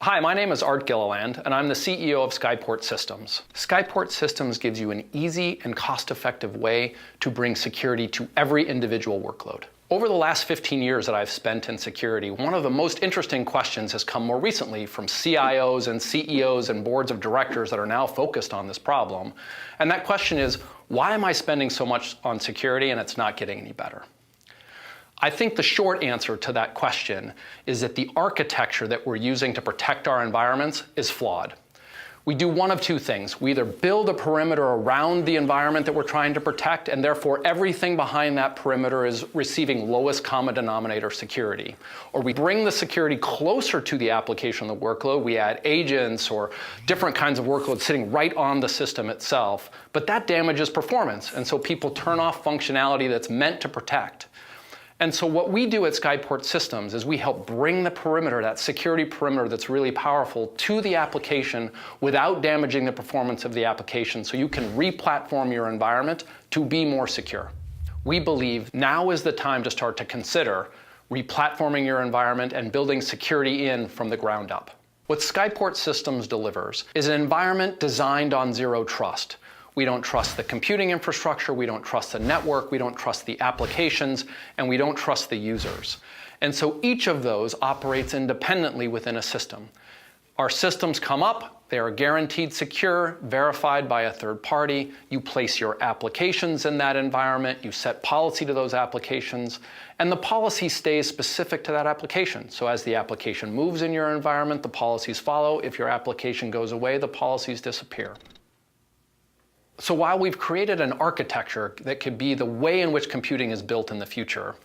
Hi, my name is Art Gilliland, and I'm the CEO of Skyport Systems. Skyport Systems gives you an easy and cost-effective way to bring security to every individual workload. Over the last 15 years that I've spent in security, one of the most interesting questions has come more recently from CIOs and CEOs and boards of directors that are now focused on this problem. And that question is, why am I spending so much on security and it's not getting any better? I think the short answer to that question is that the architecture that we're using to protect our environments is flawed. We do one of two things. We either build a perimeter around the environment that we're trying to protect, and therefore everything behind that perimeter is receiving lowest common denominator security. Or we bring the security closer to the application of the workload. We add agents or different kinds of workloads sitting right on the system itself, but that damages performance. And so people turn off functionality that's meant to protect. And so what we do at Skyport Systems is we help bring the perimeter, that security perimeter that's really powerful, to the application without damaging the performance of the application, so you can re-platform your environment to be more secure. We believe now is the time to start to consider re-platforming your environment and building security in from the ground up. What Skyport Systems delivers is an environment designed on zero trust. We don't trust the computing infrastructure, we don't trust the network, we don't trust the applications, and we don't trust the users. And so each of those operates independently within a system. Our systems come up, they are guaranteed secure, verified by a third party. You place your applications in that environment, you set policy to those applications, and the policy stays specific to that application. So as the application moves in your environment, the policies follow. If your application goes away, the policies disappear. So while we've created an architecture that could be the way in which computing is built in the future,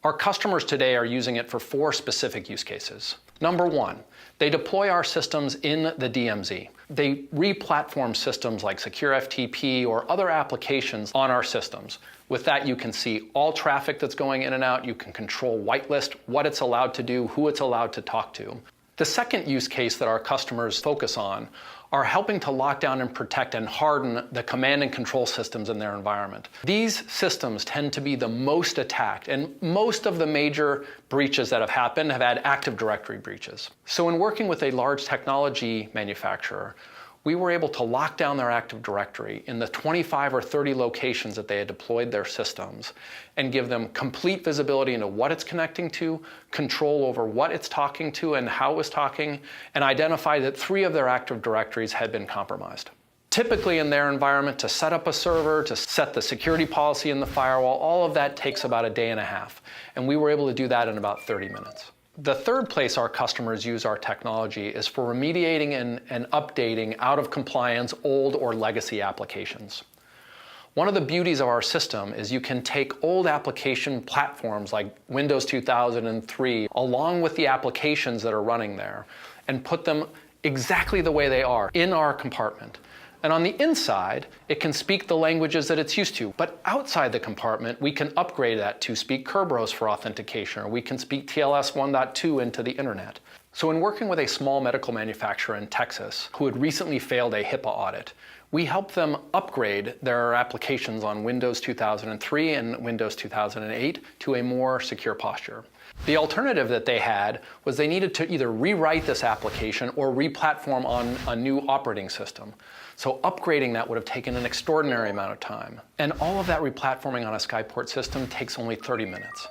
our customers today are using it for 4 specific use cases. Number 1, they deploy our systems in the DMZ. They re-platform systems like Secure FTP or other applications on our systems. With that, you can see all traffic that's going in and out. You can control whitelist, what it's allowed to do, who it's allowed to talk to. The second use case that our customers focus on are helping to lock down and protect and harden the command and control systems in their environment. These systems tend to be the most attacked, and most of the major breaches that have happened have had Active Directory breaches. So in working with a large technology manufacturer, we were able to lock down their Active Directory in the 25 or 30 locations that they had deployed their systems and give them complete visibility into what it's connecting to, control over what it's talking to and how it was talking, and identify that 3 of their Active Directories had been compromised. Typically in their environment, to set up a server, to set the security policy in the firewall, all of that takes about a day and a half. And we were able to do that in about 30 minutes. The third place our customers use our technology is for remediating and updating out of compliance old or legacy applications. One of the beauties of our system is you can take old application platforms like Windows 2003 along with the applications that are running there and put them exactly the way they are in our compartment. And on the inside, it can speak the languages that it's used to. But outside the compartment, we can upgrade that to speak Kerberos for authentication, or we can speak TLS 1.2 into the internet. So in working with a small medical manufacturer in Texas who had recently failed a HIPAA audit, we helped them upgrade their applications on Windows 2003 and Windows 2008 to a more secure posture. The alternative that they had was they needed to either rewrite this application or re-platform on a new operating system. So upgrading that would have taken an extraordinary amount of time. And all of that re-platforming on a Skyport system takes only 30 minutes.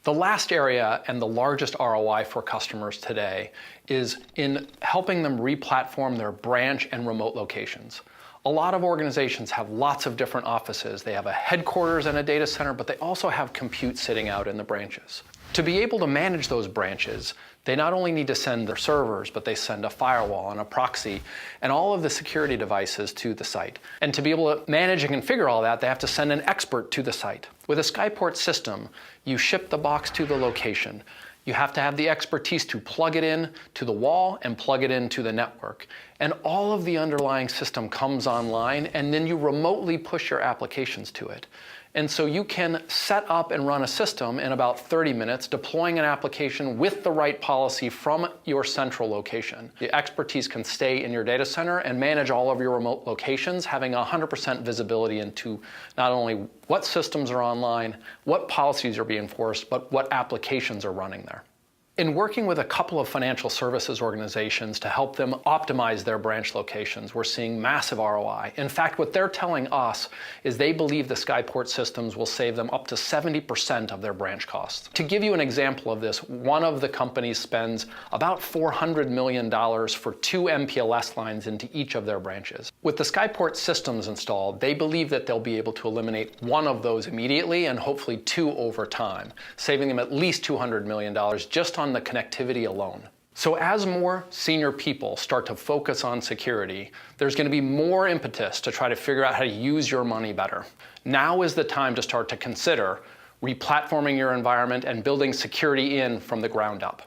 The last area and the largest ROI for customers today is in helping them re-platform their branch and remote locations. A lot of organizations have lots of different offices. They have a headquarters and a data center, but they also have compute sitting out in the branches. To be able to manage those branches, they not only need to send their servers, but they send a firewall and a proxy and all of the security devices to the site. And to be able to manage and configure all that, they have to send an expert to the site. With a Skyport system, you ship the box to the location. You have to have the expertise to plug it in to the wall and plug it into the network. And all of the underlying system comes online, and then you remotely push your applications to it. And so you can set up and run a system in about 30 minutes, deploying an application with the right policy from your central location. The expertise can stay in your data center and manage all of your remote locations, having 100% visibility into not only what systems are online, what policies are being enforced, but what applications are running there. In working with a couple of financial services organizations to help them optimize their branch locations, we're seeing massive ROI. In fact, what they're telling us is they believe the Skyport systems will save them up to 70% of their branch costs. To give you an example of this, one of the companies spends about $400 million for 2 MPLS lines into each of their branches. With the Skyport systems installed, they believe that they'll be able to eliminate one of those immediately and hopefully 2 over time, saving them at least $200 million just on the connectivity alone. So as more senior people start to focus on security, there's going to be more impetus to try to figure out how to use your money better. Now is the time to start to consider replatforming your environment and building security in from the ground up.